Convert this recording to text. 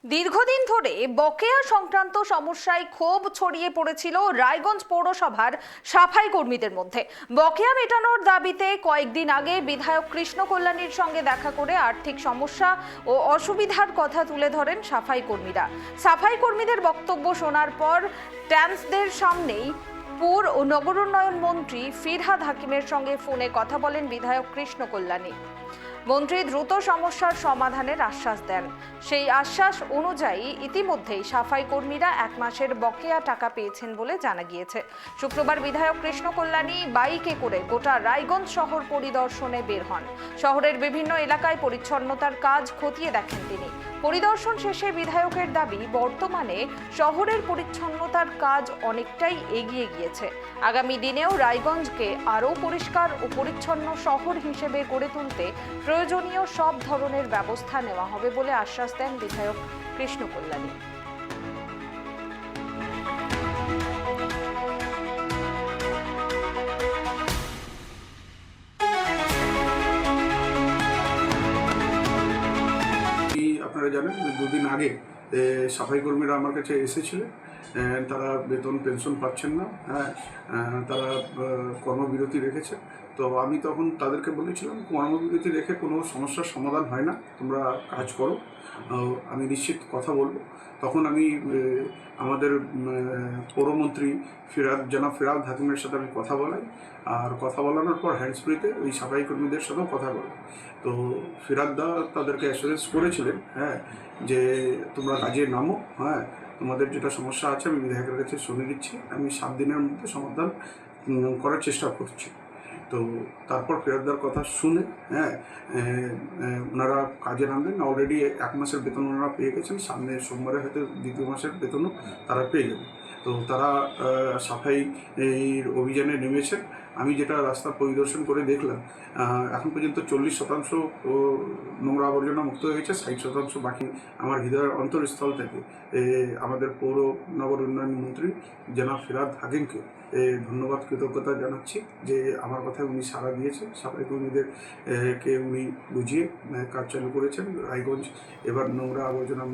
দীর্ঘদিন ধরে বকেয়া সংক্রান্ত সমস্যায় ক্ষোভ ছড়িয়ে পড়েছিল রায়গঞ্জ পৌরসভার সাফাই কর্মীদের মধ্যে। বকেয়া মেটানোর দাবিতে কয়েকদিন আগে বিধায়ক কৃষ্ণ কল্যাণীর সঙ্গে দেখা করে আর্থিক সমস্যা ও অসুবিধার কথা তুলে ধরেন সাফাই কর্মীরা। সাফাই কর্মীদের বক্তব্য শোনার পর ট্যান্সদের সামনেই পুর ও নগরোন্নয়ন মন্ত্রী ফিরহাদ হাকিমের সঙ্গে ফোনে কথা বলেন বিধায়ক কৃষ্ণ কল্যাণী। মন্ত্রী দ্রুত সমস্যার সমাধানের আশ্বাস দেন। সেই আশ্বাস অনুযায়ী ইতিমধ্যেই সাফাই কর্মীরা 1 মাসের বকেয়া টাকা পেয়েছেন বলে জানা গিয়েছে। শুক্রবার বিধায়ক কৃষ্ণ কল্যাণী বাইকে করে গোটা রায়গঞ্জ শহর পরিদর্শনে বের হন। শহরের বিভিন্ন এলাকায় পরিচ্ছন্নতার কাজ খতিয়ে দেখেন তিনি। পরিদর্শন শেষে বিধায়কের দাবি, বর্তমানে শহরের পরিচ্ছন্নতার কাজ অনেকটাই এগিয়ে গিয়েছে। আগামী দিনেও রায়গঞ্জকে আরও পরিষ্কার ও পরিচ্ছন্ন শহর হিসেবে গড়ে তুলতে প্রয়োজনীয় সব ধরনের ব্যবস্থা নেওয়া হবে বলে আশ্বাস দেন বিধায়ক কৃষ্ণ কল্যাণী। আপনারা জানেন, দুদিন আগে সাফাই কর্মীরা আমার কাছে এসেছিলেন। তারা বেতন পেনশন পাচ্ছেন না, তারা কর্মবিরতি রেখেছে। তো আমি তখন তাদেরকে বলেছিলাম, কর্মবিরতি রেখে কোনো সমস্যার সমাধান হয় না, তোমরা কাজ করো, আমি নিশ্চিত কথা বলবো। তখন আমি আমাদের পৌরমন্ত্রী জনাব ফিরহাদ হাকিমের সাথে আমি কথা বলাই, আর কথা বলানোর পর হ্যান্ডসফ্রিতে ওই সাফাই কর্মীদের সাথেও কথা বলাই। তো ফিরহাদদা তাদেরকে অ্যাসুরেন্স করেছিলেন যে তোমরা কাজে নামো, তোমাদের যেটা সমস্যা আছে আমি বিধায়কের কাছে শুনে দিচ্ছি, আমি 7 দিনের মধ্যে সমাধান করার চেষ্টা করছি। তো তারপর ফিরহাদদার কথা শুনে ওনারা কাজে নামলেন। অলরেডি 1 মাসের বেতন ওনারা পেয়ে গেছেন, সামনে সোমবারে হয়তো 2য় মাসের বেতনও তারা পেয়ে যাবে। তো তারা সাফাই অভিযানে নেমেছেন। আমি যেটা রাস্তা পরিদর্শন করে দেখলাম, এখন পর্যন্ত 40% নোংরা আবর্জনা মুক্ত হয়েছে, 60% বাকি। আমার হৃদয়ের অন্তরস্থল থেকে আমাদের পৌর নগর উন্নয়ন মন্ত্রী জনাব ফিরহাদ হাকিমকে ধন্যবাদ, কৃতজ্ঞতা জানাচ্ছি যে আমার কথায় উনি সাড়া দিয়েছেন। সাফাই কর্মীদের কে উনি বুঝিয়ে কাজ চালু করেছেন। রায়গঞ্জ এবার নোংরা আবর্জনা